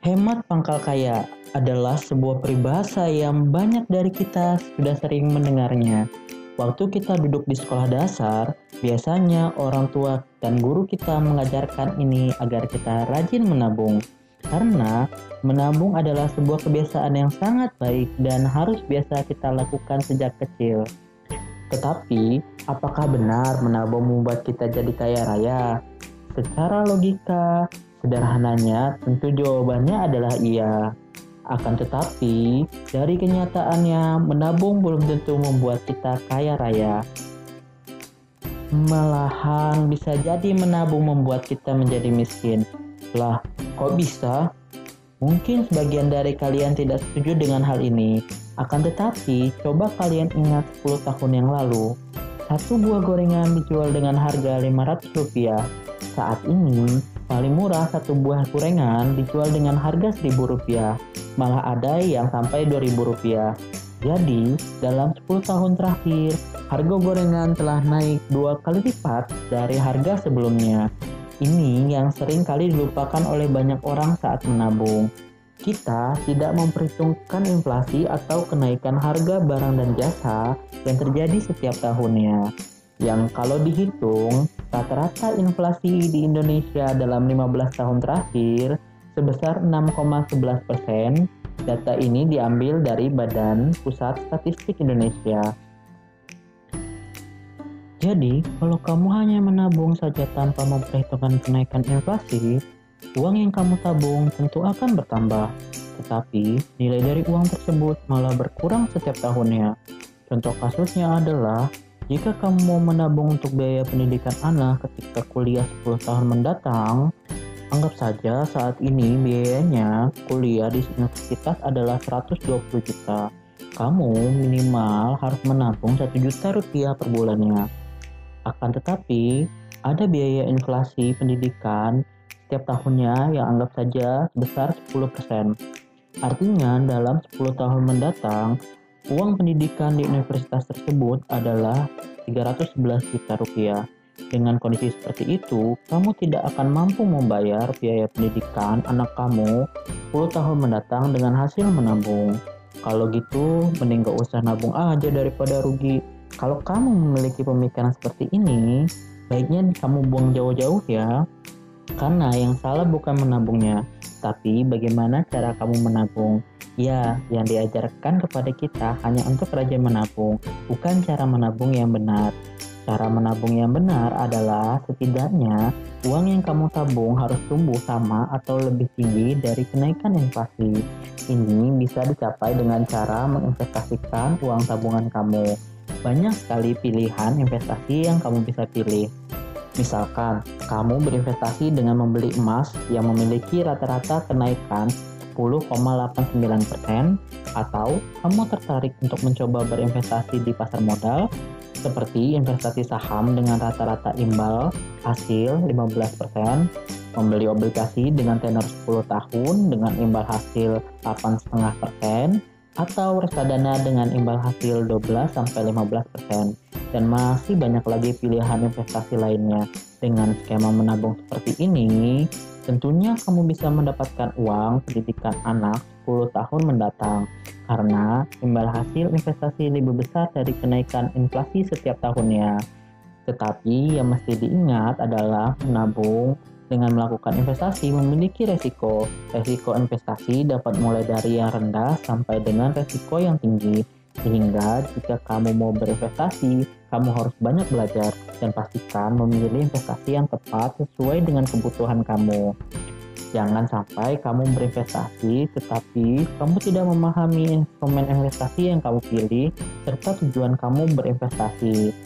Hemat pangkal kaya adalah sebuah peribahasa yang banyak dari kita sudah sering mendengarnya. Waktu kita duduk di sekolah dasar, biasanya orang tua dan guru kita mengajarkan ini agar kita rajin menabung. Karena menabung adalah sebuah kebiasaan yang sangat baik dan harus biasa kita lakukan sejak kecil. Tetapi, apakah benar menabung membuat kita jadi kaya raya? Secara logika, sederhananya tentu jawabannya adalah iya. Akan tetapi, dari kenyataannya menabung belum tentu membuat kita kaya raya. Malahan bisa jadi menabung membuat kita menjadi miskin. Lah, kok bisa? Mungkin sebagian dari kalian tidak setuju dengan hal ini. Akan tetapi, coba kalian ingat 10 tahun yang lalu. Satu buah gorengan dijual dengan harga Rp500. Saat ini, paling murah satu buah gorengan dijual dengan harga Rp1.000. Malah ada yang sampai Rp2.000. Jadi, dalam 10 tahun terakhir, harga gorengan telah naik 2 kali lipat dari harga sebelumnya. Ini yang sering kali dilupakan oleh banyak orang saat menabung. Kita tidak memperhitungkan inflasi atau kenaikan harga barang dan jasa yang terjadi setiap tahunnya. Yang kalau dihitung, rata-rata inflasi di Indonesia dalam 15 tahun terakhir sebesar 6,11%. Data ini diambil dari Badan Pusat Statistik Indonesia. Jadi, kalau kamu hanya menabung saja tanpa memperhitungkan kenaikan inflasi, uang yang kamu tabung tentu akan bertambah. Tetapi, nilai dari uang tersebut malah berkurang setiap tahunnya. Contoh kasusnya adalah, jika kamu mau menabung untuk biaya pendidikan anak ketika kuliah 10 tahun mendatang, anggap saja saat ini biayanya kuliah di universitas adalah 120 juta. Kamu minimal harus menabung 1 juta rupiah per bulannya. Akan tetapi, ada biaya inflasi pendidikan setiap tahunnya yang anggap saja sebesar 10%. Artinya, dalam 10 tahun mendatang, uang pendidikan di universitas tersebut adalah 311 juta rupiah. Dengan kondisi seperti itu, kamu tidak akan mampu membayar biaya pendidikan anak kamu 10 tahun mendatang dengan hasil menabung. Kalau gitu, mending gak usah nabung aja daripada rugi. Kalau kamu memiliki pemikiran seperti ini, baiknya kamu buang jauh-jauh ya. Karena yang salah bukan menabungnya, tapi bagaimana cara kamu menabung. Ya, yang diajarkan kepada kita hanya untuk rajin menabung, bukan cara menabung yang benar. Cara menabung yang benar adalah setidaknya uang yang kamu tabung harus tumbuh sama atau lebih tinggi dari kenaikan inflasi. Ini bisa dicapai dengan cara menginvestasikan uang tabungan kamu. Banyak sekali pilihan investasi yang kamu bisa pilih. Misalkan, kamu berinvestasi dengan membeli emas yang memiliki rata-rata kenaikan 10,89%, atau kamu tertarik untuk mencoba berinvestasi di pasar modal, seperti investasi saham dengan rata-rata imbal hasil 15%, membeli obligasi dengan tenor 10 tahun dengan imbal hasil 8,5%, atau reksadana dengan imbal hasil 12-15%, dan masih banyak lagi pilihan investasi lainnya. Dengan skema menabung seperti ini, tentunya kamu bisa mendapatkan uang pendidikan anak 10 tahun mendatang, karena imbal hasil investasi lebih besar dari kenaikan inflasi setiap tahunnya. Tetapi yang mesti diingat adalah menabung dengan melakukan investasi memiliki resiko. Resiko investasi dapat mulai dari yang rendah sampai dengan resiko yang tinggi. Sehingga jika kamu mau berinvestasi, kamu harus banyak belajar dan pastikan memilih investasi yang tepat sesuai dengan kebutuhan kamu. Jangan sampai kamu berinvestasi tetapi kamu tidak memahami instrumen investasi yang kamu pilih serta tujuan kamu berinvestasi.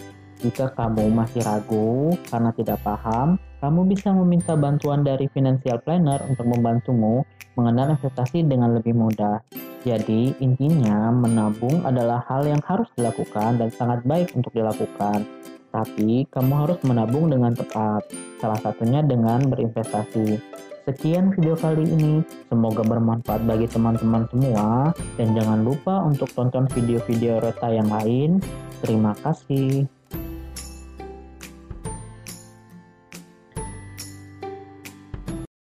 Jika kamu masih ragu karena tidak paham, kamu bisa meminta bantuan dari financial planner untuk membantumu mengenal investasi dengan lebih mudah. Jadi, intinya menabung adalah hal yang harus dilakukan dan sangat baik untuk dilakukan. Tapi, kamu harus menabung dengan tepat, salah satunya dengan berinvestasi. Sekian video kali ini, semoga bermanfaat bagi teman-teman semua, dan jangan lupa untuk tonton video-video Reta yang lain. Terima kasih.